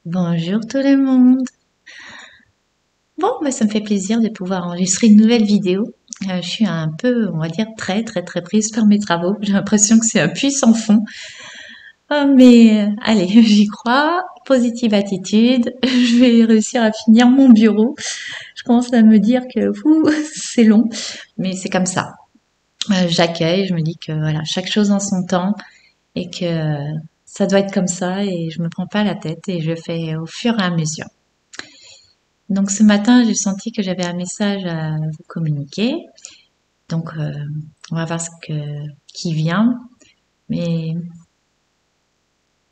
Bonjour tout le monde. Bon, bah, ça me fait plaisir de pouvoir enregistrer une nouvelle vidéo. Je suis un peu, on va dire, très prise par mes travaux. J'ai l'impression que c'est un puits sans fond. Mais allez, j'y crois. Positive attitude. Je vais réussir à finir mon bureau. Je commence à me dire que c'est long, mais c'est comme ça. J'accueille, je me dis que voilà, chaque chose en son temps et que ça doit être comme ça et je me prends pas la tête et je fais au fur et à mesure. Donc ce matin, j'ai senti que j'avais un message à vous communiquer. Donc on va voir qui vient. Mais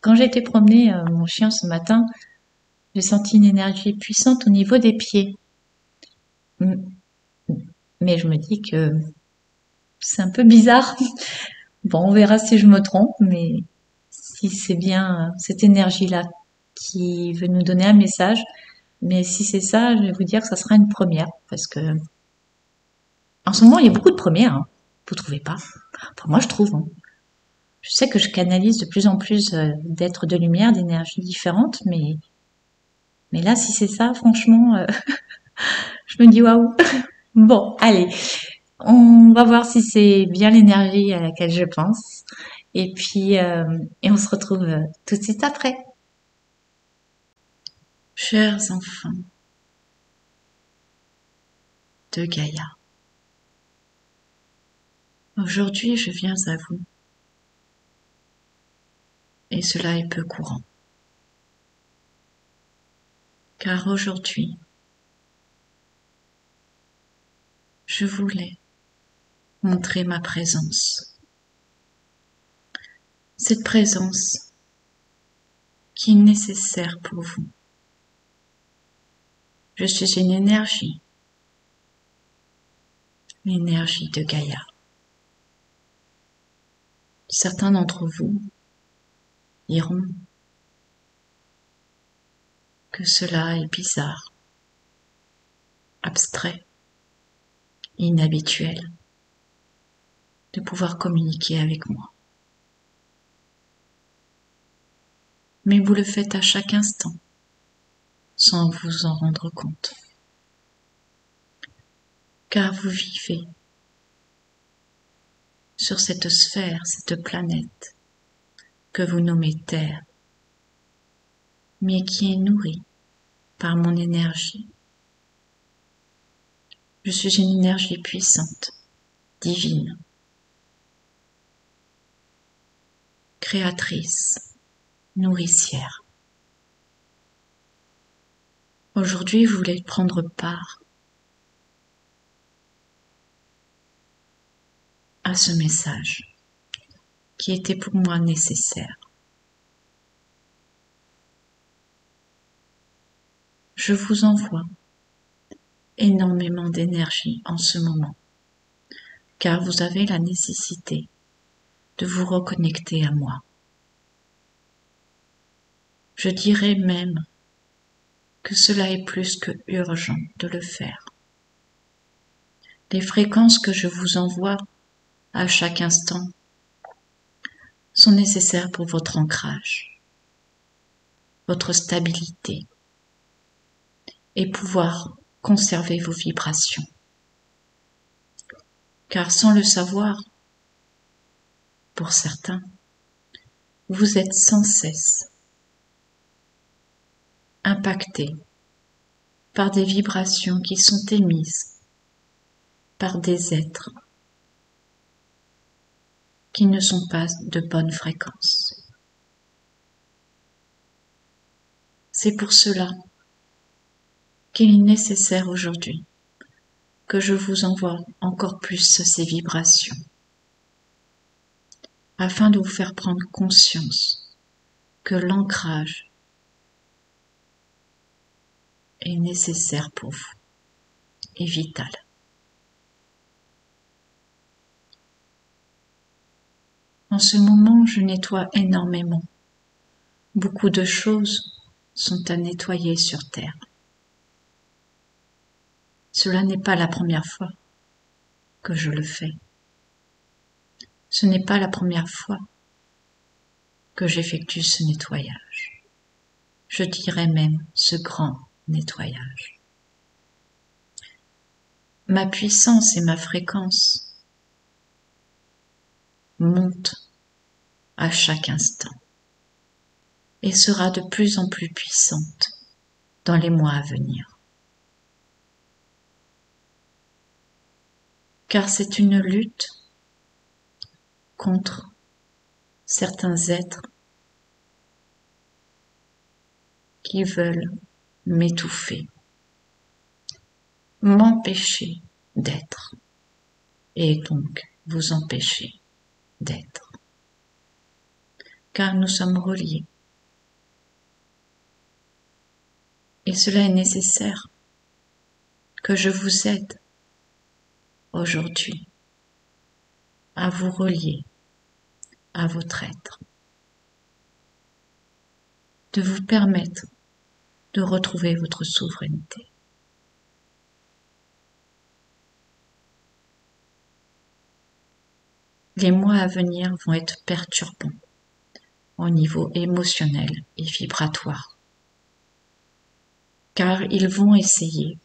quand j'ai été promener mon chien ce matin, j'ai senti une énergie puissante au niveau des pieds. Mm. Mais je me dis que c'est un peu bizarre. Bon, on verra si je me trompe, mais si c'est bien cette énergie-là qui veut nous donner un message. Mais si c'est ça, je vais vous dire que ça sera une première, parce que en ce moment, il y a beaucoup de premières. Hein. Vous trouvez pas? Enfin, moi, je trouve. Hein. Je sais que je canalise de plus en plus d'êtres de lumière, d'énergies différentes, mais là, si c'est ça, franchement, je me dis waouh. Bon, allez, on va voir si c'est bien l'énergie à laquelle je pense. Et puis, et on se retrouve tout de suite après. Chers enfants de Gaïa, aujourd'hui je viens à vous, et cela est peu courant. Car aujourd'hui, je voulais montrer ma présence. Cette présence qui est nécessaire pour vous. Je suis une énergie, l'énergie de Gaïa. Certains d'entre vous diront que cela est bizarre, abstrait, inhabituel de pouvoir communiquer avec moi. Mais vous le faites à chaque instant, sans vous en rendre compte. Car vous vivez sur cette sphère, cette planète que vous nommez Terre, mais qui est nourrie par mon énergie. Je suis une énergie puissante, divine, créatrice, nourricière. Aujourd'hui, je voulais prendre part à ce message qui était pour moi nécessaire. Je vous envoie énormément d'énergie en ce moment, car vous avez la nécessité de vous reconnecter à moi. Je dirais même que cela est plus que urgent de le faire. Les fréquences que je vous envoie à chaque instant sont nécessaires pour votre ancrage, votre stabilité et pouvoir conserver vos vibrations. Car sans le savoir, pour certains, vous êtes sans cesse impactés par des vibrations qui sont émises par des êtres qui ne sont pas de bonne fréquence. C'est pour cela qu'il est nécessaire aujourd'hui que je vous envoie encore plus ces vibrations, afin de vous faire prendre conscience que l'ancrage est nécessaire pour vous et vital. En ce moment, je nettoie énormément. Beaucoup de choses sont à nettoyer sur Terre. Cela n'est pas la première fois que je le fais. Ce n'est pas la première fois que j'effectue ce nettoyage. je dirais même ce grand nettoyage. Ma puissance et ma fréquence montent à chaque instant et sera de plus en plus puissante dans les mois à venir. Car c'est une lutte contre certains êtres qui veulent m'étouffer, m'empêcher d'être et donc vous empêcher d'être. Car nous sommes reliés. Et cela est nécessaire que je vous aide aujourd'hui à vous relier à votre être, de vous permettre de retrouver votre souveraineté. Les mois à venir vont être perturbants au niveau émotionnel et vibratoire, car ils vont essayer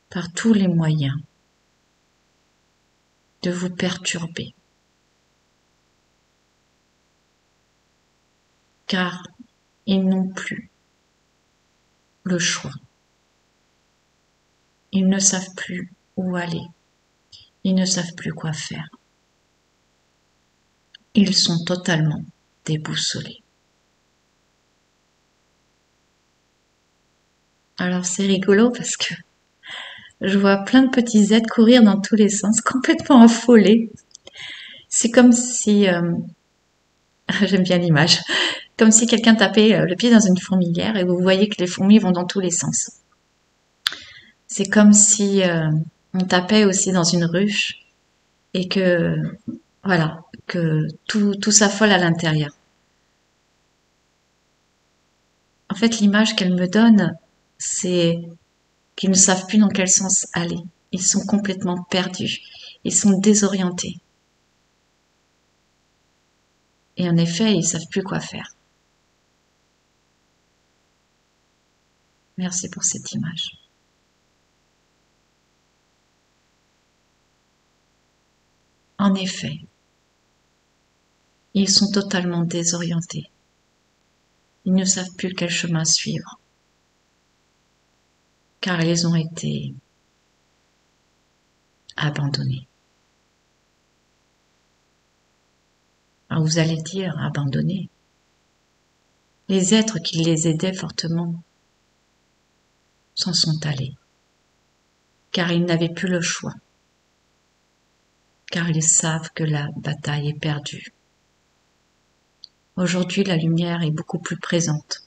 par tous les moyens de vous perturber, car ils n'ont plus le choix. Ils ne savent plus où aller, ils ne savent plus quoi faire. Ils sont totalement déboussolés. Alors c'est rigolo parce que je vois plein de petits êtres courir dans tous les sens, complètement affolés. C'est comme si, j'aime bien l'image, comme si quelqu'un tapait le pied dans une fourmilière et vous voyez que les fourmis vont dans tous les sens. C'est comme si on tapait aussi dans une ruche et que, voilà, que tout s'affole à l'intérieur. En fait, l'image qu'elle me donne, c'est qu'ils ne savent plus dans quel sens aller. Ils sont complètement perdus. Ils sont désorientés. Et en effet, ils ne savent plus quoi faire. Merci pour cette image. En effet, ils sont totalement désorientés. Ils ne savent plus quel chemin suivre, car ils ont été abandonnés. Alors vous allez dire, abandonnés. Les êtres qui les aidaient fortement s'en sont allés, car ils n'avaient plus le choix, car ils savent que la bataille est perdue. Aujourd'hui, la lumière est beaucoup plus présente.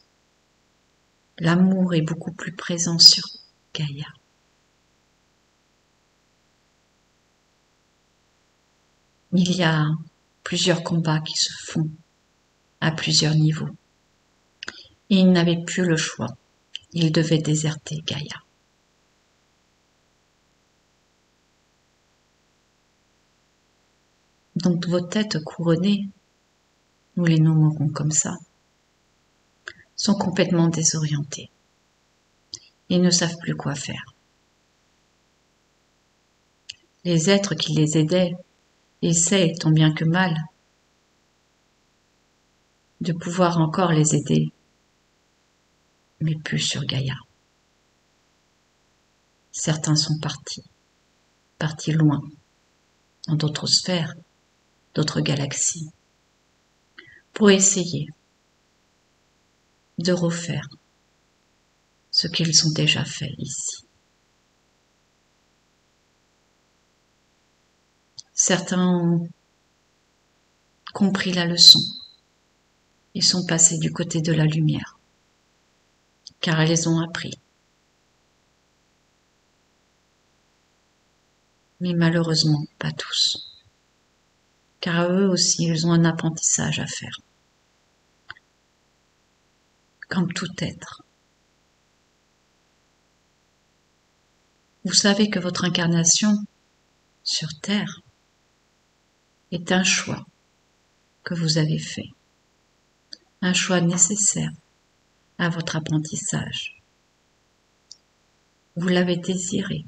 L'amour est beaucoup plus présent sur Gaïa. Il y a plusieurs combats qui se font à plusieurs niveaux. Et ils n'avaient plus le choix. Ils devaient déserter Gaïa. Donc vos têtes couronnées, nous les nommerons comme ça, sont complètement désorientées. Ils ne savent plus quoi faire. Les êtres qui les aidaient essaient, tant bien que mal, de pouvoir encore les aider, mais plus sur Gaïa. Certains sont partis loin, dans d'autres sphères, d'autres galaxies, pour essayer de refaire ce qu'ils ont déjà fait ici. Certains ont compris la leçon. Ils sont passés du côté de la lumière, car elles les ont appris. Mais malheureusement, pas tous, car eux aussi, ils ont un apprentissage à faire. Comme tout être. Vous savez que votre incarnation sur Terre est un choix que vous avez fait, un choix nécessaire à votre apprentissage. Vous l'avez désiré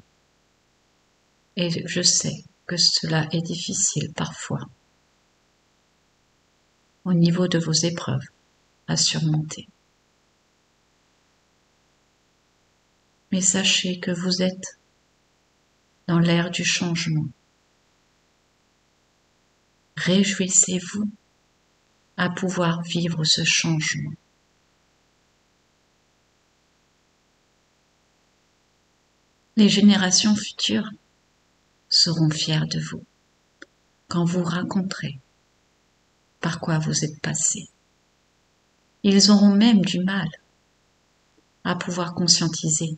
et je sais que cela est difficile parfois au niveau de vos épreuves à surmonter. Mais sachez que vous êtes dans l'ère du changement. Réjouissez-vous à pouvoir vivre ce changement. Les générations futures seront fiers de vous quand vous raconterez par quoi vous êtes passé. Ils auront même du mal à pouvoir conscientiser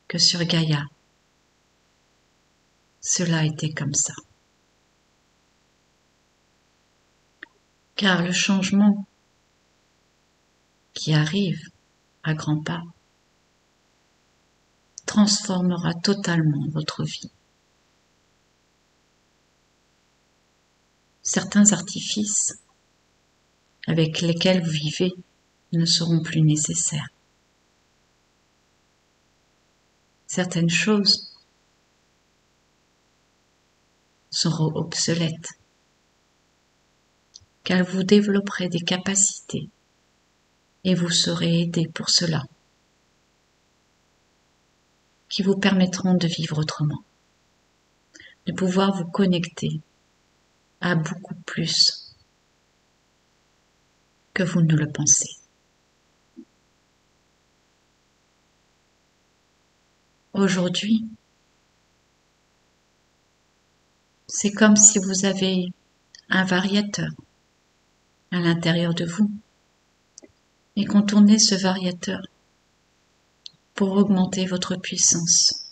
que sur Gaïa, cela était comme ça. Car le changement qui arrive à grands pas transformera totalement votre vie. Certains artifices avec lesquels vous vivez ne seront plus nécessaires. Certaines choses seront obsolètes, car vous développerez des capacités et vous serez aidé pour cela, qui vous permettront de vivre autrement, de pouvoir vous connecter à beaucoup plus que vous ne le pensez. Aujourd'hui, c'est comme si vous avez un variateur à l'intérieur de vous et qu'on tournait ce variateur pour augmenter votre puissance,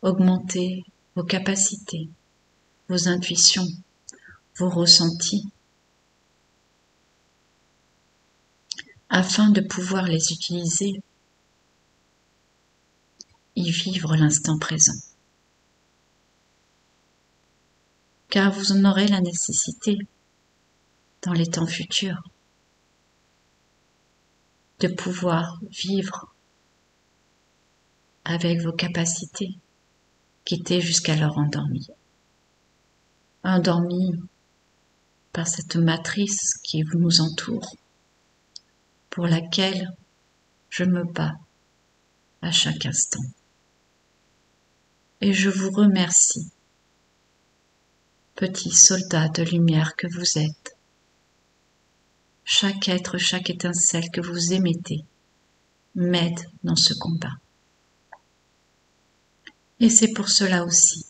augmenter vos capacités, vos intuitions, vos ressentis, afin de pouvoir les utiliser, y vivre l'instant présent. Car vous en aurez la nécessité dans les temps futurs de pouvoir vivre avec vos capacités qui étaient jusqu'alors endormies. Endormies par cette matrice qui nous entoure, pour laquelle je me bats à chaque instant. Et je vous remercie, petits soldats de lumière que vous êtes. Chaque être, chaque étincelle que vous émettez m'aide dans ce combat. Et c'est pour cela aussi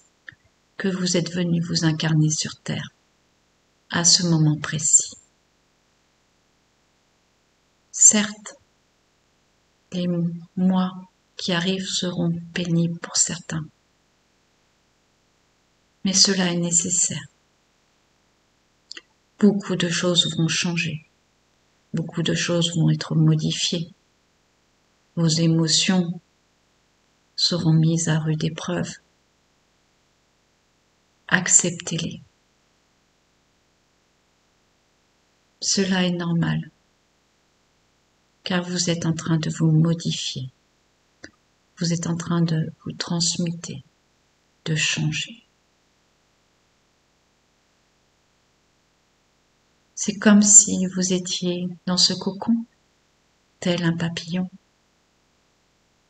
que vous êtes venus vous incarner sur Terre, à ce moment précis. Certes, les mois qui arrivent seront pénibles pour certains, mais cela est nécessaire. Beaucoup de choses vont changer, beaucoup de choses vont être modifiées. Vos émotions seront mises à rude épreuve. Acceptez-les. Cela est normal, car vous êtes en train de vous modifier. Vous êtes en train de vous transmuter, de changer. C'est comme si vous étiez dans ce cocon, tel un papillon,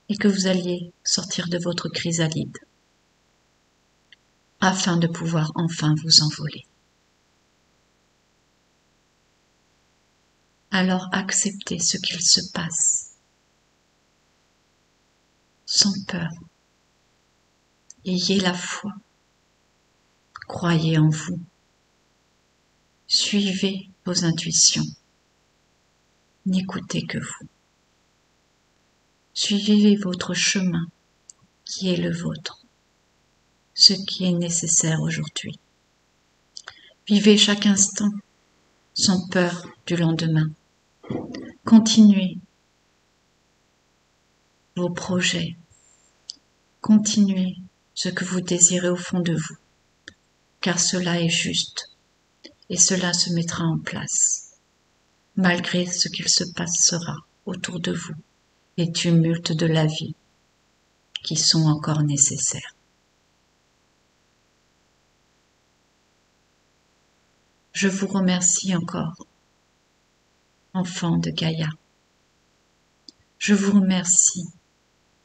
et que vous alliez sortir de votre chrysalide, afin de pouvoir enfin vous envoler. Alors acceptez ce qu'il se passe, sans peur. Ayez la foi, croyez en vous, suivez vos intuitions, n'écoutez que vous. Suivez votre chemin qui est le vôtre, ce qui est nécessaire aujourd'hui. Vivez chaque instant sans peur du lendemain. Continuez vos projets, continuez ce que vous désirez au fond de vous, car cela est juste et cela se mettra en place. malgré ce qu'il se passera autour de vous, les tumultes de la vie qui sont encore nécessaires. Je vous remercie encore, enfant de Gaïa. Je vous remercie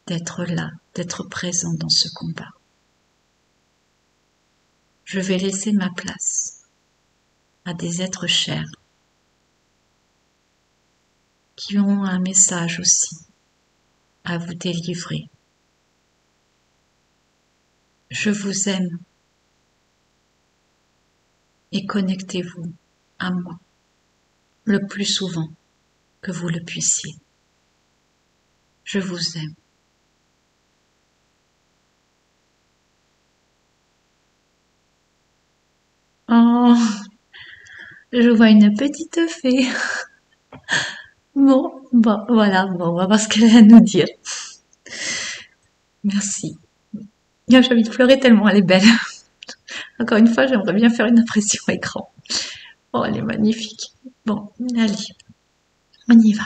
d'être là, d'être présent dans ce combat. Je vais laisser ma place à des êtres chers qui ont un message aussi à vous délivrer. Je vous aime et connectez-vous à moi le plus souvent que vous le puissiez. Je vous aime. Oh, je vois une petite fée. Bon, voilà, bon, on va voir ce qu'elle a à nous dire. Merci. J'ai envie de pleurer tellement elle est belle. Encore une fois, j'aimerais bien faire une impression écran. Oh, elle est magnifique. Bon, allez, on y va.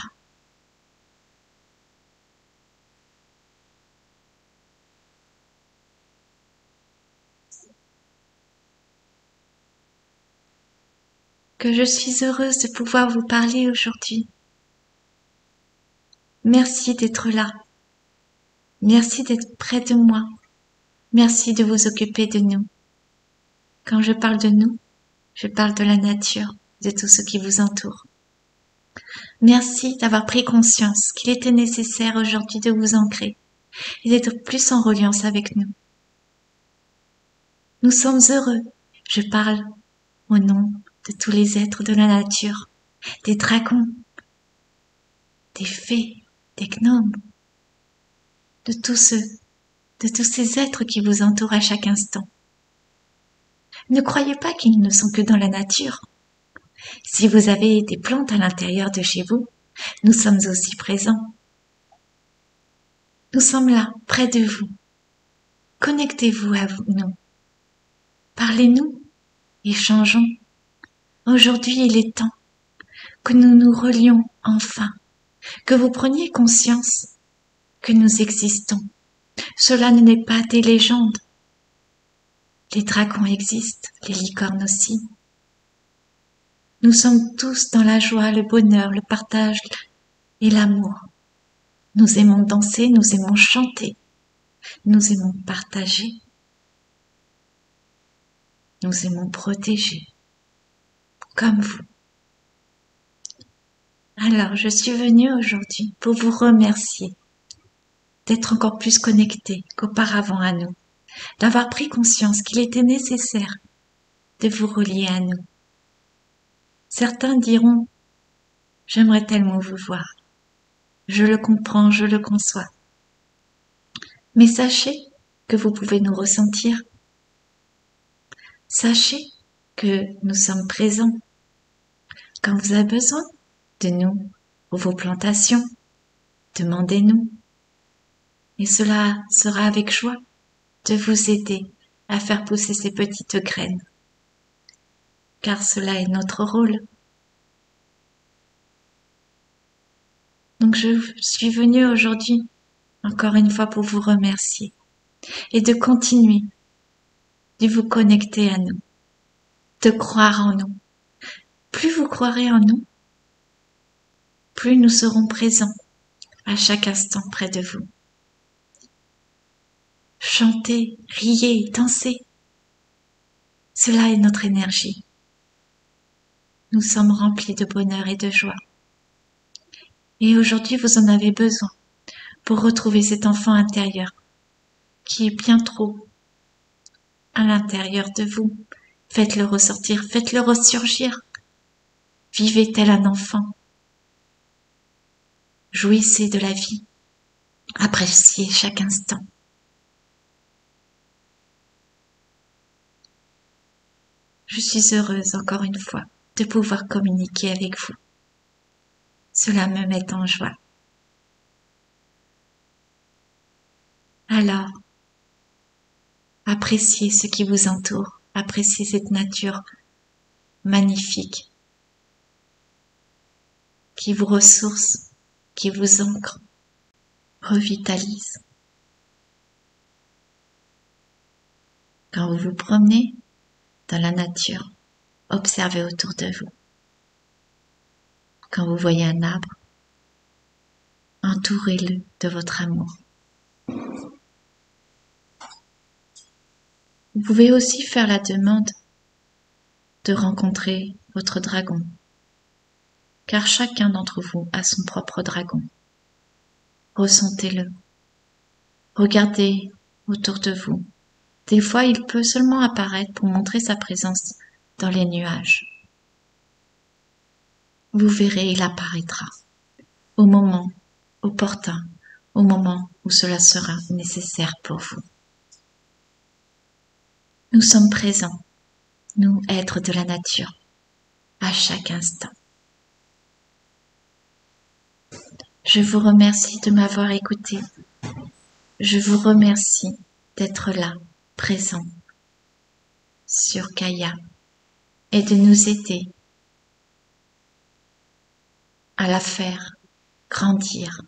Que je suis heureuse de pouvoir vous parler aujourd'hui. Merci d'être là. Merci d'être près de moi. Merci de vous occuper de nous. Quand je parle de nous, je parle de la nature, de tout ce qui vous entoure. Merci d'avoir pris conscience qu'il était nécessaire aujourd'hui de vous ancrer et d'être plus en reliance avec nous. Nous sommes heureux. Je parle au nom de tous les êtres de la nature, des dragons, des fées, des gnomes, de tous ces êtres qui vous entourent à chaque instant. Ne croyez pas qu'ils ne sont que dans la nature. Si vous avez des plantes à l'intérieur de chez vous, nous sommes aussi présents. Nous sommes là, près de vous. Connectez-vous à nous. Parlez-nous, échangeons. Aujourd'hui, il est temps que nous nous relions enfin, que vous preniez conscience que nous existons. Cela n'est pas des légendes. Les dragons existent, les licornes aussi. Nous sommes tous dans la joie, le bonheur, le partage et l'amour. Nous aimons danser, nous aimons chanter, nous aimons partager, nous aimons protéger, comme vous. Alors, je suis venue aujourd'hui pour vous remercier d'être encore plus connectés qu'auparavant à nous, d'avoir pris conscience qu'il était nécessaire de vous relier à nous. Certains diront, j'aimerais tellement vous voir. Je le comprends, je le conçois. Mais sachez que vous pouvez nous ressentir. Sachez que nous sommes présents. Quand vous avez besoin de nous pour vos plantations, demandez-nous. Et cela sera avec joie de vous aider à faire pousser ces petites graines. Car cela est notre rôle. Donc je suis venue aujourd'hui, encore une fois, pour vous remercier et de continuer de vous connecter à nous, de croire en nous. Plus vous croirez en nous, plus nous serons présents à chaque instant près de vous. Chantez, riez, dansez. Cela est notre énergie. Nous sommes remplis de bonheur et de joie. Et aujourd'hui, vous en avez besoin pour retrouver cet enfant intérieur qui est bien trop à l'intérieur de vous. Faites-le ressortir, faites-le ressurgir. Vivez tel un enfant. Jouissez de la vie. Appréciez chaque instant. Je suis heureuse, encore une fois, de pouvoir communiquer avec vous. Cela me met en joie. Alors, appréciez ce qui vous entoure, appréciez cette nature magnifique. qui vous ressource, qui vous ancre, revitalise. Quand vous vous promenez dans la nature, observez autour de vous. Quand vous voyez un arbre, entourez-le de votre amour. Vous pouvez aussi faire la demande de rencontrer votre dragon, car chacun d'entre vous a son propre dragon. Ressentez-le. Regardez autour de vous. Des fois, il peut seulement apparaître pour montrer sa présence dans les nuages. Vous verrez, il apparaîtra au moment opportun, au moment où cela sera nécessaire pour vous. Nous sommes présents, nous, êtres de la nature, à chaque instant. Je vous remercie de m'avoir écouté. Je vous remercie d'être là, présent, sur Gaïa, et de nous aider à la faire grandir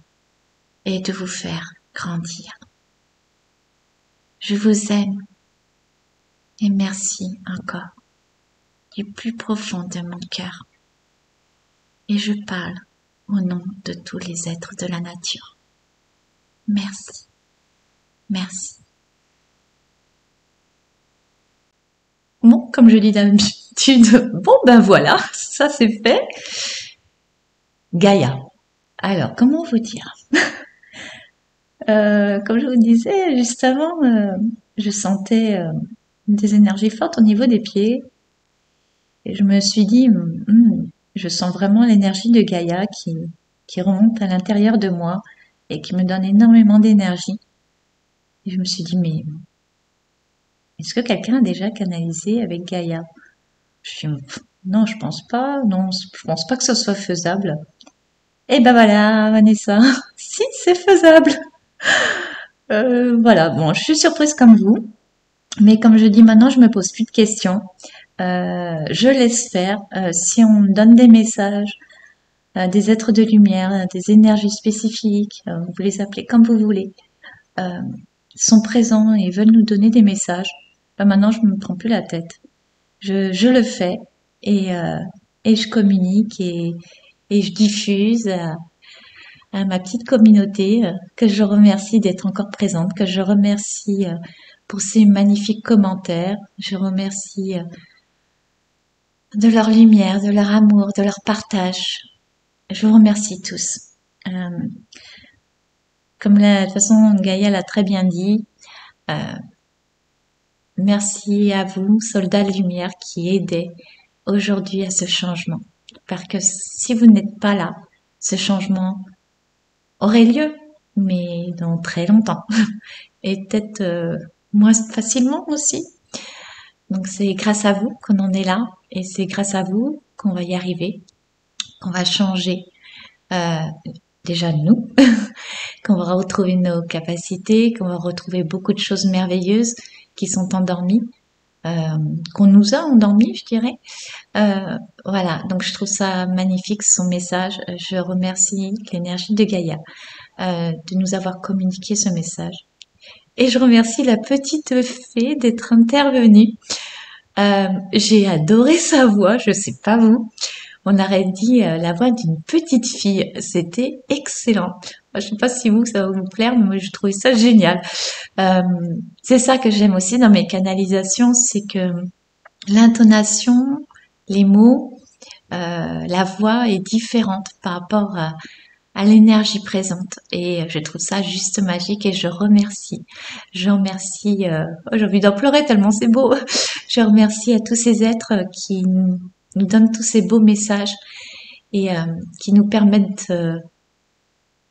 et de vous faire grandir. Je vous aime et merci encore du plus profond de mon cœur. Et je parle au nom de tous les êtres de la nature. Merci. Merci. Bon, comme je dis d'habitude, bon ben voilà, ça c'est fait. Gaïa. Alors, comment vous dire? Comme je vous disais juste avant, je sentais des énergies fortes au niveau des pieds. Et je me suis dit, je sens vraiment l'énergie de Gaïa qui remonte à l'intérieur de moi et qui me donne énormément d'énergie. Et je me suis dit, mais est-ce que quelqu'un a déjà canalisé avec Gaïa? Je me suis dit, non, je pense pas, non, je pense pas que ce soit faisable. Et ben voilà, Vanessa, si, c'est faisable. Voilà, bon, je suis surprise comme vous, mais comme je dis maintenant, je me pose plus de questions. Je laisse faire. Si on me donne des messages, des êtres de lumière, des énergies spécifiques, vous les appelez comme vous voulez, sont présents et veulent nous donner des messages, ben maintenant je ne me prends plus la tête. Je le fais et je communique et je diffuse à ma petite communauté que je remercie d'être encore présente, que je remercie pour ces magnifiques commentaires. Je remercie de leur lumière, de leur amour, de leur partage. Je vous remercie tous. Comme de toute façon Gaïa l'a très bien dit, merci à vous, soldats de lumière, qui aidez aujourd'hui à ce changement. Parce que si vous n'êtes pas là, ce changement aurait lieu, mais dans très longtemps. Et peut-être moins facilement aussi. Donc c'est grâce à vous qu'on en est là, et c'est grâce à vous qu'on va y arriver, qu'on va changer déjà nous, qu'on va retrouver nos capacités, qu'on va retrouver beaucoup de choses merveilleuses qui sont endormies, qu'on nous a endormies, je dirais. Voilà, donc je trouve ça magnifique son message. Je remercie l'énergie de Gaïa de nous avoir communiqué ce message. Et je remercie la petite fée d'être intervenue. J'ai adoré sa voix, je sais pas vous. On aurait dit la voix d'une petite fille. C'était excellent. Je sais pas si vous, ça va vous plaire, mais moi, je trouvais ça génial. C'est ça que j'aime aussi dans mes canalisations, c'est que l'intonation, les mots, la voix est différente par rapport à l'énergie présente. Et je trouve ça juste magique et je remercie. Je remercie, j'ai envie d'en pleurer tellement c'est beau. Je remercie à tous ces êtres qui nous donnent tous ces beaux messages et qui nous permettent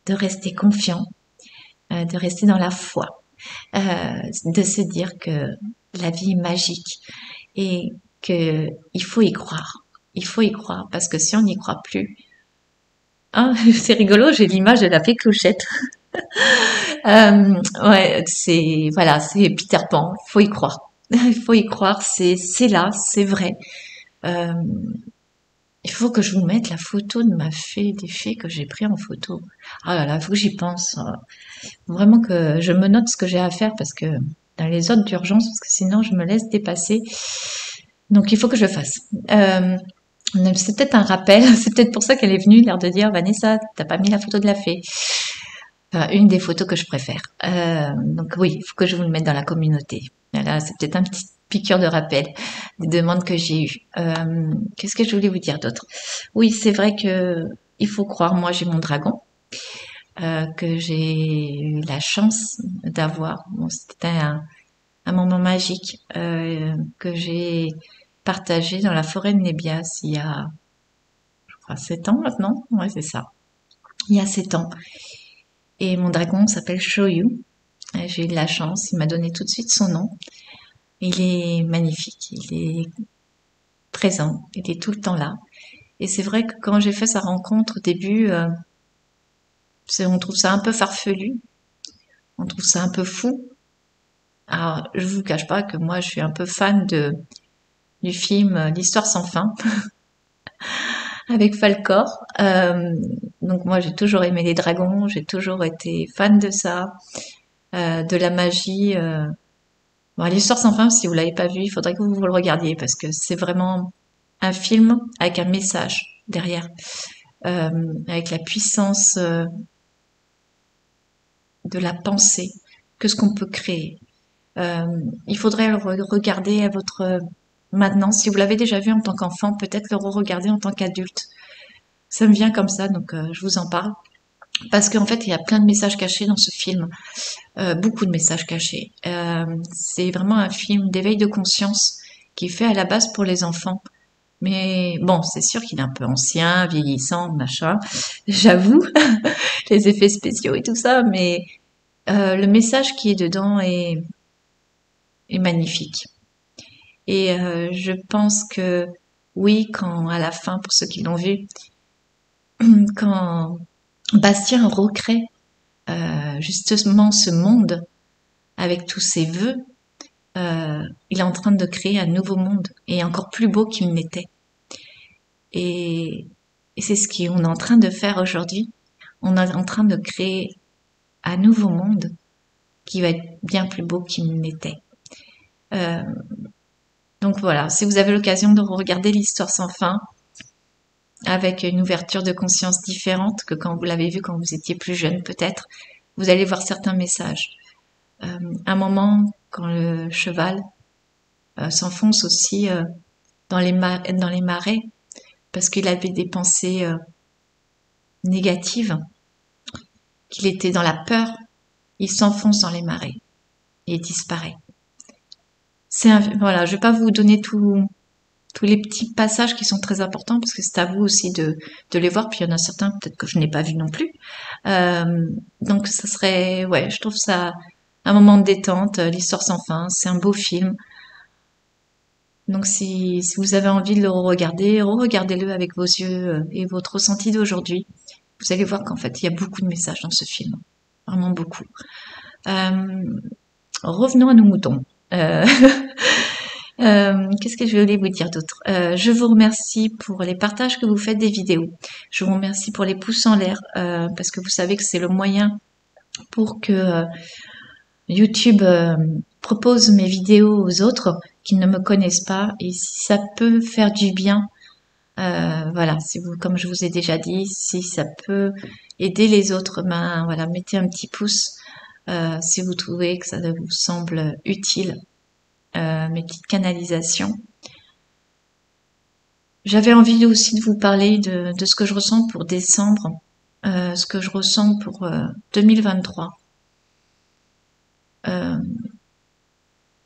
de rester confiants, de rester dans la foi, de se dire que la vie est magique et que il faut y croire. Il faut y croire parce que si on n'y croit plus, hein, c'est rigolo, j'ai l'image de la fée Clochette. Ouais, c'est voilà, c'est Peter Pan. Il faut y croire. Il faut y croire. C'est là, c'est vrai. Il faut que je vous mette la photo de ma fée, des fées que j'ai pris en photo. Ah là là, il faut que j'y pense. Vraiment que je me note ce que j'ai à faire parce que dans les autres d'urgence, parce que sinon je me laisse dépasser. Donc il faut que je le fasse. C'est peut-être un rappel, c'est peut-être pour ça qu'elle est venue, l'air de dire Vanessa, t'as pas mis la photo de la fée. Enfin, une des photos que je préfère. Donc oui, il faut que je vous le mette dans la communauté. Voilà, c'est peut-être un petit piqûre de rappel des demandes que j'ai eues. Qu'est-ce que je voulais vous dire d'autre? Oui, c'est vrai que il faut croire. Moi, j'ai mon dragon que j'ai eu la chance d'avoir. Bon, c'était un moment magique que j'ai partagé dans la forêt de Nébias il y a, je crois, 7 ans maintenant. Ouais, c'est ça. Il y a 7 ans. Et mon dragon s'appelle Shoyu. J'ai eu de la chance. Il m'a donné tout de suite son nom. Il est magnifique. Il est présent. Il est tout le temps là. Et c'est vrai que quand j'ai fait sa rencontre au début, on trouve ça un peu farfelu. On trouve ça un peu fou. Alors, je vous cache pas que moi, je suis un peu fan du film L'Histoire sans fin avec Falcor. Donc moi, j'ai toujours aimé les dragons. J'ai toujours été fan de ça, de la magie. Bon, L'Histoire sans fin, si vous l'avez pas vu, il faudrait que vous le regardiez parce que c'est vraiment un film avec un message derrière, avec la puissance de la pensée, que ce qu'on peut créer. Il faudrait le regarder à votre maintenant, si vous l'avez déjà vu en tant qu'enfant, peut-être le re-regarder en tant qu'adulte. Ça me vient comme ça, donc je vous en parle. Parce qu'en fait, il y a plein de messages cachés dans ce film, beaucoup de messages cachés. C'est vraiment un film d'éveil de conscience qui est fait à la base pour les enfants. Mais bon, c'est sûr qu'il est un peu ancien, vieillissant, machin. J'avoue, les effets spéciaux et tout ça, mais le message qui est dedans est magnifique. Et je pense que oui, quand à la fin, pour ceux qui l'ont vu, quand Bastien recrée justement ce monde avec tous ses vœux, il est en train de créer un nouveau monde et encore plus beau qu'il n'était. Et, et c'est ce qu'on est en train de faire aujourd'hui. On est en train de créer un nouveau monde qui va être bien plus beau qu'il n'était. Euh, donc voilà, si vous avez l'occasion de regarder l'histoire sans fin, avec une ouverture de conscience différente que quand vous l'avez vu quand vous étiez plus jeune peut-être, vous allez voir certains messages. Un moment, quand le cheval s'enfonce aussi dans les marais, parce qu'il avait des pensées négatives, qu'il était dans la peur, il s'enfonce dans les marais et il disparaît. Voilà, je vais pas vous donner tous les petits passages qui sont très importants parce que c'est à vous aussi de les voir. Puis il y en a certains peut-être que je n'ai pas vu non plus. Donc ça serait, ouais, je trouve ça un moment de détente. L'histoire sans fin, c'est un beau film. Donc si vous avez envie de le re-regarder, re-regardez-le avec vos yeux et votre ressenti d'aujourd'hui. Vous allez voir qu'en fait il y a beaucoup de messages dans ce film, vraiment beaucoup. Euh, Revenons à nos moutons. Euh, Qu'est-ce que je voulais vous dire d'autre? Je vous remercie pour les partages que vous faites des vidéos. Je vous remercie pour les pouces en l'air parce que vous savez que c'est le moyen pour que YouTube propose mes vidéos aux autres qui ne me connaissent pas. Et si ça peut faire du bien, voilà, si vous, comme je vous ai déjà dit, si ça peut aider les autres, ben voilà, mettez un petit pouce si vous trouvez que ça vous semble utile. Mes petites canalisations. J'avais envie aussi de vous parler de ce que je ressens pour décembre, ce que je ressens pour 2023. Euh,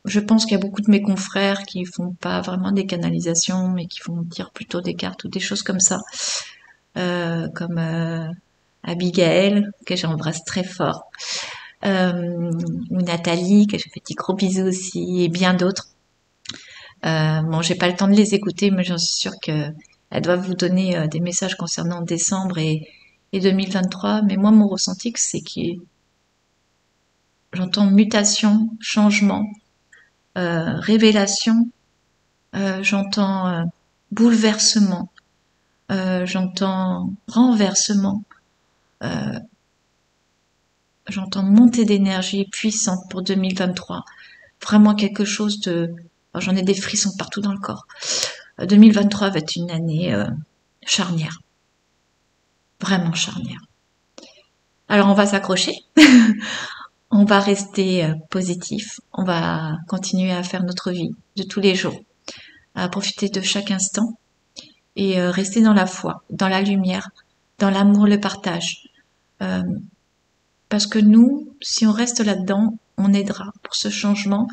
je pense qu'il y a beaucoup de mes confrères qui font pas vraiment des canalisations, mais qui font dire plutôt des cartes ou des choses comme ça, comme Abigail, que j'embrasse très fort, ou Nathalie, que je fais des gros bisous aussi, et bien d'autres. Bon, j'ai pas le temps de les écouter, mais j'en suis sûre que elles doivent vous donner des messages concernant décembre et 2023. Mais moi, mon ressenti, c'est que j'entends mutation, changement, révélation, j'entends bouleversement. J'entends renversement, euh, j'entends montée d'énergie puissante pour 2023. Vraiment quelque chose de... J'en ai des frissons partout dans le corps. 2023 va être une année charnière, vraiment charnière. Alors on va s'accrocher, on va rester positif, on va continuer à faire notre vie de tous les jours, à profiter de chaque instant et rester dans la foi, dans la lumière, dans l'amour, le partage. Euh, Parce que nous, si on reste là-dedans, on aidera pour ce changement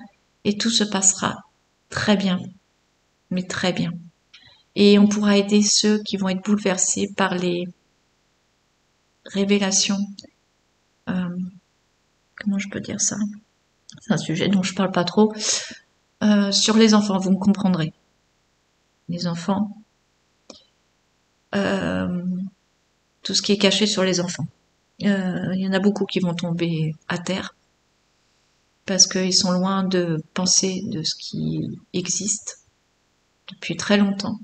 et tout se passera très bien, mais très bien. Et on pourra aider ceux qui vont être bouleversés par les révélations. Euh, Comment je peux dire ça? C'est un sujet dont je parle pas trop. Sur les enfants, vous me comprendrez. Les enfants, euh, tout ce qui est caché sur les enfants. Il y en a beaucoup qui vont tomber à terre parce qu'ils sont loin de penser de ce qui existe depuis très longtemps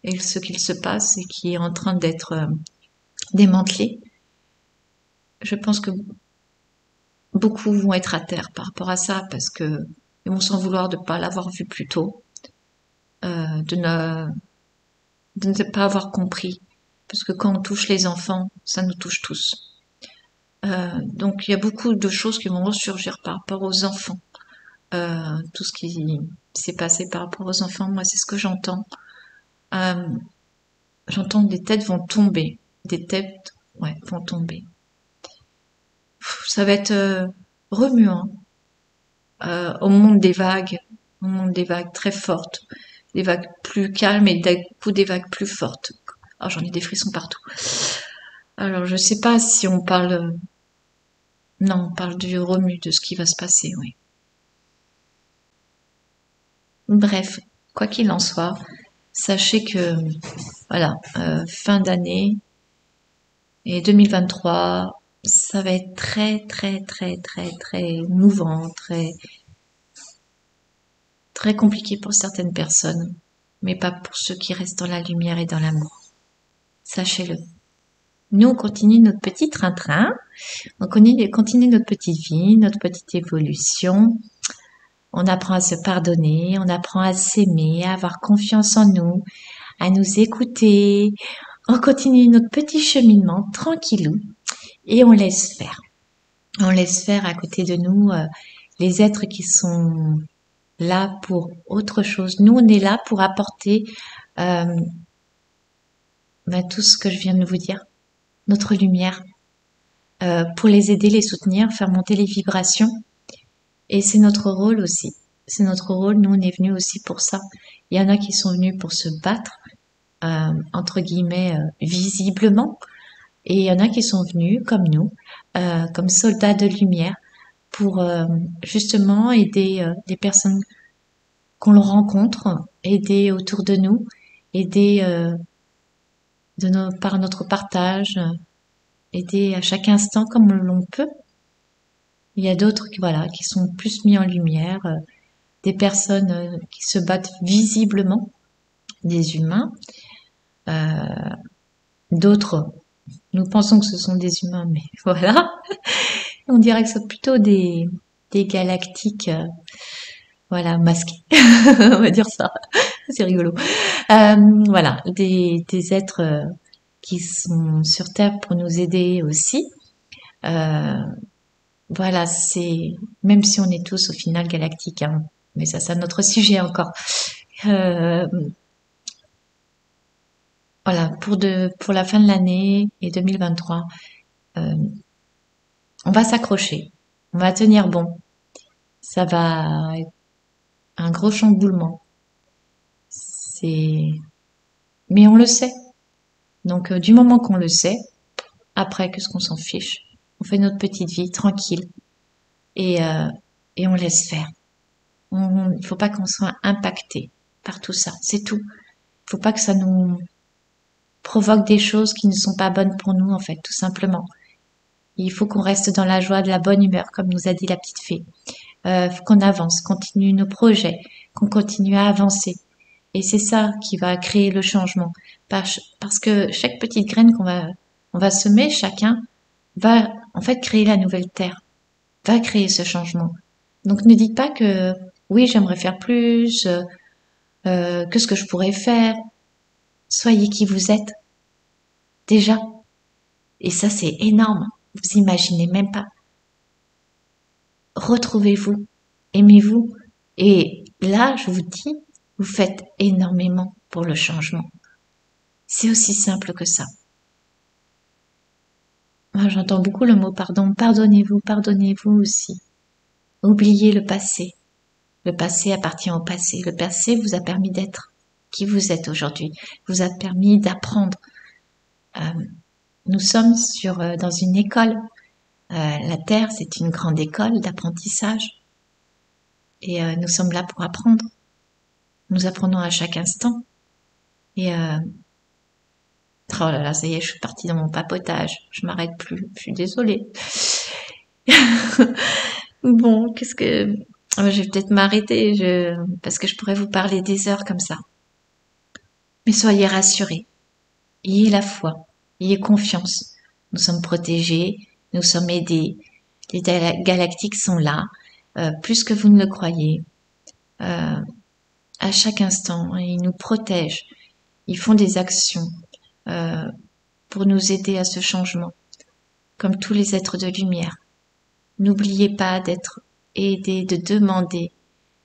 et ce qu'il se passe et qui est en train d'être démantelé. Je pense que beaucoup vont être à terre par rapport à ça parce que ils vont s'en vouloir de ne pas l'avoir vu plus tôt, de ne pas avoir compris. Parce que quand on touche les enfants, ça nous touche tous. Donc il y a beaucoup de choses qui vont ressurgir par rapport aux enfants. Tout ce qui s'est passé par rapport aux enfants, moi c'est ce que j'entends. Euh, J'entends que des têtes vont tomber. Des têtes, ouais, vont tomber. Ça va être remuant. Au monde des vagues très fortes, des vagues plus calmes et d'un coup des vagues plus fortes. Oh, j'en ai des frissons partout. Alors je sais pas si on parle, non, on parle du remue de ce qui va se passer, oui. Bref, quoi qu'il en soit, sachez que voilà, fin d'année et 2023, ça va être très très très très très mouvant, très très compliqué pour certaines personnes, mais pas pour ceux qui restent dans la lumière et dans l'amour. Sachez-le. Nous, on continue notre petit train-train, on continue notre petite vie, notre petite évolution. On apprend à se pardonner, on apprend à s'aimer, à avoir confiance en nous, à nous écouter. On continue notre petit cheminement tranquillou et on laisse faire. On laisse faire à côté de nous les êtres qui sont là pour autre chose. Nous, on est là pour apporter euh, tout ce que je viens de vous dire, notre lumière, pour les aider, les soutenir, faire monter les vibrations. Et c'est notre rôle aussi. C'est notre rôle. Nous, on est venus aussi pour ça. Il y en a qui sont venus pour se battre, entre guillemets, visiblement. Et il y en a qui sont venus, comme nous, comme soldats de lumière, pour justement aider les personnes qu'on rencontre, aider autour de nous, aider par notre partage, aider à chaque instant comme l'on peut. Il y a d'autres qui, voilà, qui sont plus mis en lumière, des personnes qui se battent visiblement, des humains. Euh, D'autres, nous pensons que ce sont des humains, mais voilà. On dirait que c'est plutôt des galactiques, voilà, masqués. On va dire ça. C'est rigolo. Voilà, des êtres qui sont sur Terre pour nous aider aussi. Euh, voilà, c'est même si on est tous au final galactiques, hein, mais ça c'est un autre sujet encore. Euh, voilà, pour la fin de l'année et 2023, euh, on va s'accrocher, on va tenir bon. Ça va être un gros chamboulement. C'est, mais on le sait. Donc du moment qu'on le sait, après qu'est-ce qu'on s'en fiche, on fait notre petite vie tranquille et et on laisse faire. Il faut pas qu'on soit impacté par tout ça. C'est tout. Il faut pas que ça nous provoque des choses qui ne sont pas bonnes pour nous, en fait, tout simplement. Il faut qu'on reste dans la joie, de la bonne humeur, comme nous a dit la petite fée. Faut qu'on avance, continue nos projets, qu'on continue à avancer Et c'est ça qui va créer le changement. Parce que chaque petite graine on va semer, chacun va en fait créer la nouvelle terre, va créer ce changement. Donc ne dites pas que oui, j'aimerais faire plus, que ce que je pourrais faire. Soyez qui vous êtes déjà. Et ça, c'est énorme. Vous imaginez même pas. Retrouvez-vous, aimez-vous. Et là, je vous dis, vous faites énormément pour le changement. C'est aussi simple que ça. Moi, j'entends beaucoup le mot pardon. Pardonnez-vous, pardonnez-vous aussi. Oubliez le passé. Le passé appartient au passé. Le passé vous a permis d'être qui vous êtes aujourd'hui. Vous a permis d'apprendre. Nous sommes dans une école. La Terre, c'est une grande école d'apprentissage. Et nous sommes là pour apprendre. Nous apprenons à chaque instant. Et oh là là, ça y est, je suis partie dans mon papotage. Je m'arrête plus. Je suis désolée. Bon, je vais peut-être m'arrêter, parce que je pourrais vous parler des heures comme ça. Mais soyez rassurés. Ayez la foi. Ayez confiance. Nous sommes protégés. Nous sommes aidés. Les galactiques sont là, plus que vous ne le croyez. À chaque instant, ils nous protègent. Ils font des actions pour nous aider à ce changement, comme tous les êtres de lumière. N'oubliez pas d'être aidés, de demander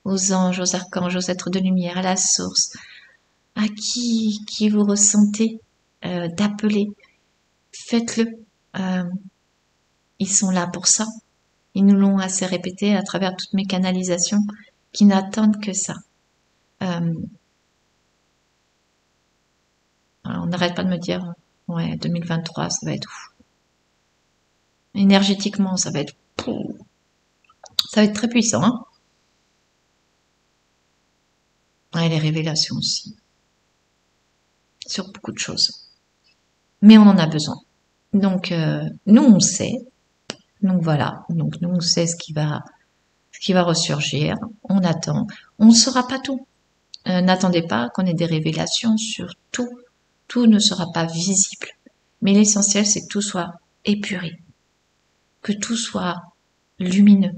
aux anges, aux archanges, aux êtres de lumière, à la source, à qui vous ressentez, d'appeler. Faites-le. Ils sont là pour ça. Ils nous l'ont assez répété à travers toutes mes canalisations qui n'attendent que ça. On n'arrête pas de me dire, ouais, 2023, ça va être ouf. Énergétiquement, ça va être très puissant, hein. Ouais, les révélations aussi. Sur beaucoup de choses. Mais on en a besoin. Donc, nous, on sait. Donc voilà. Donc, nous, on sait ce qui va ressurgir. On attend. On ne saura pas tout. N'attendez pas qu'on ait des révélations sur tout. Tout ne sera pas visible. Mais l'essentiel, c'est que tout soit épuré. Que tout soit lumineux.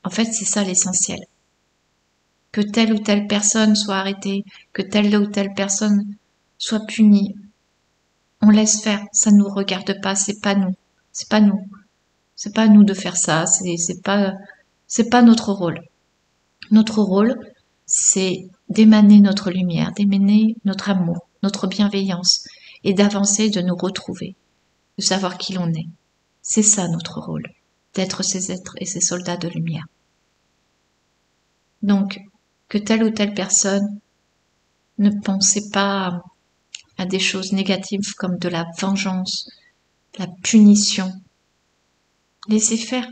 En fait, c'est ça l'essentiel. Que telle ou telle personne soit arrêtée, que telle ou telle personne soit punie. On laisse faire, ça ne nous regarde pas, c'est pas nous. C'est pas nous. C'est pas à nous de faire ça, c'est pas notre rôle. Notre rôle, c'est d'émaner notre lumière, d'émaner notre amour, notre bienveillance et d'avancer, de nous retrouver, de savoir qui l'on est. C'est ça notre rôle, d'être ces êtres et ces soldats de lumière. Donc, que telle ou telle personne ne pensez pas à des choses négatives comme de la vengeance, la punition. Laissez faire.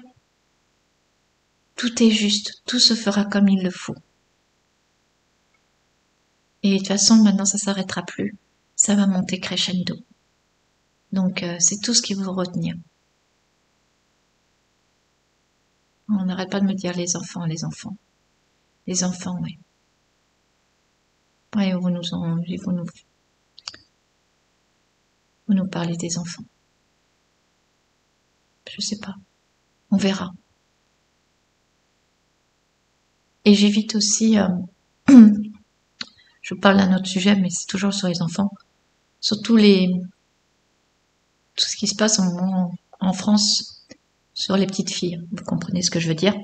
Tout est juste, tout se fera comme il le faut. Et de toute façon, maintenant, ça s'arrêtera plus. Ça va monter crescendo. Donc, c'est tout ce qu'il faut retenir. On n'arrête pas de me dire les enfants, les enfants. Les enfants, oui. Ouais, vous nous parlez des enfants. Je sais pas. On verra. Et j'évite aussi, je parle d'un autre sujet, mais c'est toujours sur les enfants. Surtout tout ce qui se passe en moment en France sur les petites filles. Vous comprenez ce que je veux dire?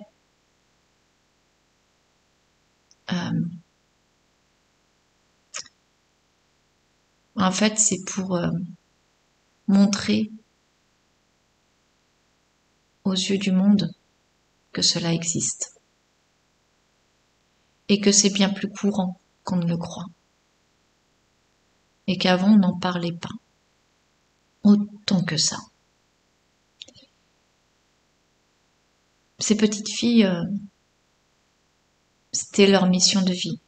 En fait, c'est pour montrer aux yeux du monde que cela existe et que c'est bien plus courant qu'on ne le croit et qu'avant on n'en parlait pas autant que ça. Ces petites filles, c'était leur mission de vie.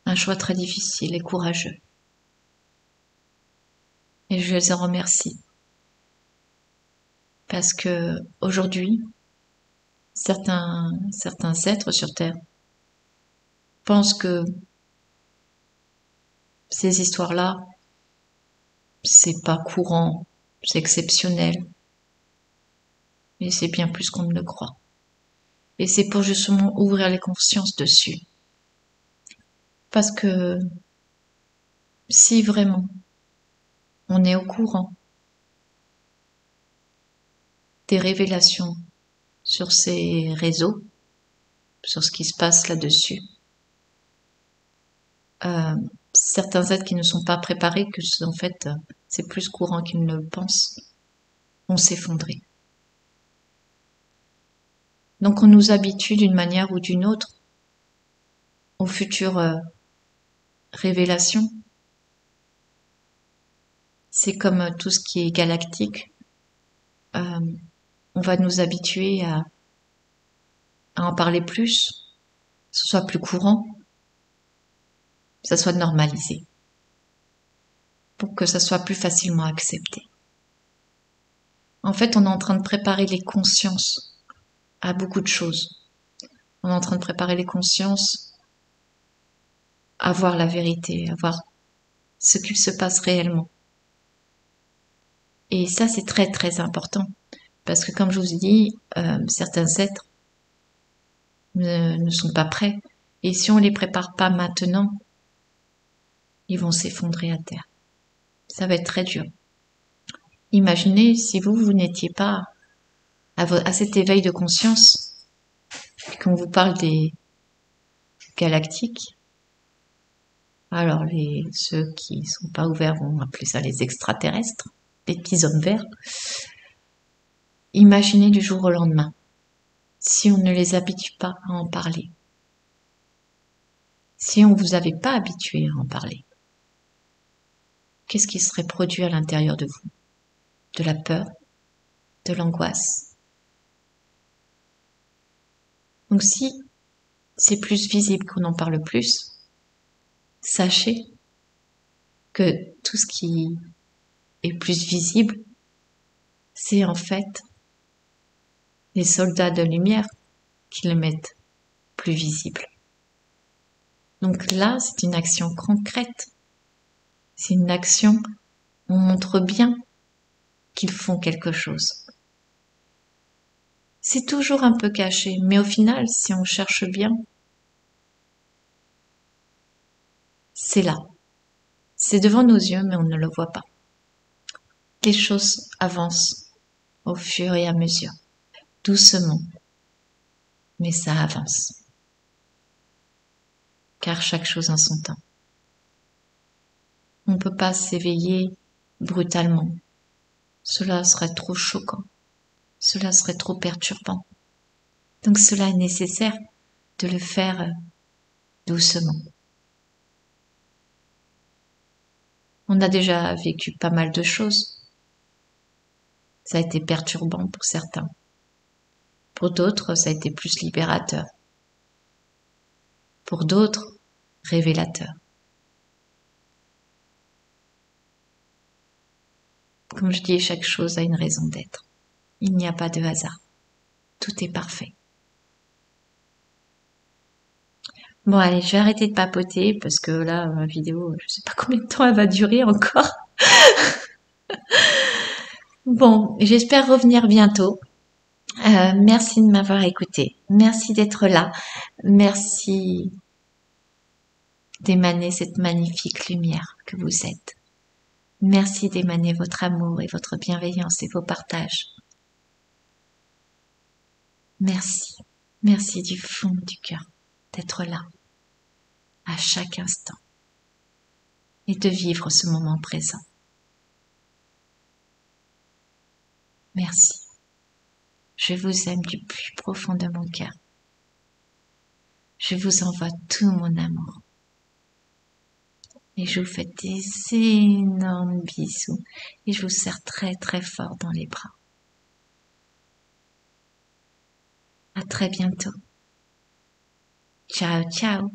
Un choix très difficile et courageux. Et je les en remercie. Parce que aujourd'hui, certains êtres sur Terre pense que ces histoires-là, c'est pas courant, c'est exceptionnel, mais c'est bien plus qu'on ne le croit. Et c'est pour justement ouvrir les consciences dessus. Parce que si vraiment on est au courant des révélations sur ces réseaux, sur ce qui se passe là-dessus, euh, certains êtres qui ne sont pas préparés, que en fait c'est plus courant qu'ils ne le pensent, vont s'effondrer. Donc on nous habitue d'une manière ou d'une autre aux futures révélations. C'est comme tout ce qui est galactique. Euh, on va nous habituer à en parler plus, que ce soit plus courant, que ça soit normalisé, pour que ça soit plus facilement accepté. En fait, on est en train de préparer les consciences à beaucoup de choses. On est en train de préparer les consciences à voir la vérité, à voir ce qu'il se passe réellement. Et ça, c'est très très important. Parce que comme je vous ai dit, certains êtres ne sont pas prêts. Et si on les prépare pas maintenant, ils vont s'effondrer à terre. Ça va être très dur. Imaginez si vous n'étiez pas à cet éveil de conscience, et qu'on vous parle des galactiques. Alors ceux qui sont pas ouverts vont appeler ça les extraterrestres, les petits hommes verts. Imaginez du jour au lendemain, si on ne les habitue pas à en parler, si on vous avait pas habitué à en parler, qu'est-ce qui serait produit à l'intérieur de vous? De la peur, de l'angoisse. Donc si c'est plus visible qu'on en parle plus, sachez que tout ce qui est plus visible, c'est en fait les soldats de lumière qui le mettent plus visible. Donc là, c'est une action concrète. C'est une action, on montre bien qu'ils font quelque chose. C'est toujours un peu caché, mais au final, si on cherche bien, c'est là. C'est devant nos yeux, mais on ne le voit pas. Les choses avancent au fur et à mesure, doucement, mais ça avance. Car chaque chose en son temps. On ne peut pas s'éveiller brutalement. Cela serait trop choquant. Cela serait trop perturbant. Donc cela est nécessaire de le faire doucement. On a déjà vécu pas mal de choses. Ça a été perturbant pour certains. Pour d'autres, ça a été plus libérateur. Pour d'autres, révélateur. Comme je dis, chaque chose a une raison d'être. Il n'y a pas de hasard. Tout est parfait. Bon, allez, je vais arrêter de papoter parce que là, ma vidéo, je sais pas combien de temps elle va durer encore. Bon, j'espère revenir bientôt. Merci de m'avoir écouté. Merci d'être là. Merci d'émaner cette magnifique lumière que vous êtes. Merci d'émaner votre amour et votre bienveillance et vos partages. Merci. Merci du fond du cœur d'être là à chaque instant et de vivre ce moment présent. Merci. Je vous aime du plus profond de mon cœur. Je vous envoie tout mon amour. Et je vous fais des énormes bisous. Et je vous serre très très fort dans les bras. À très bientôt. Ciao, ciao.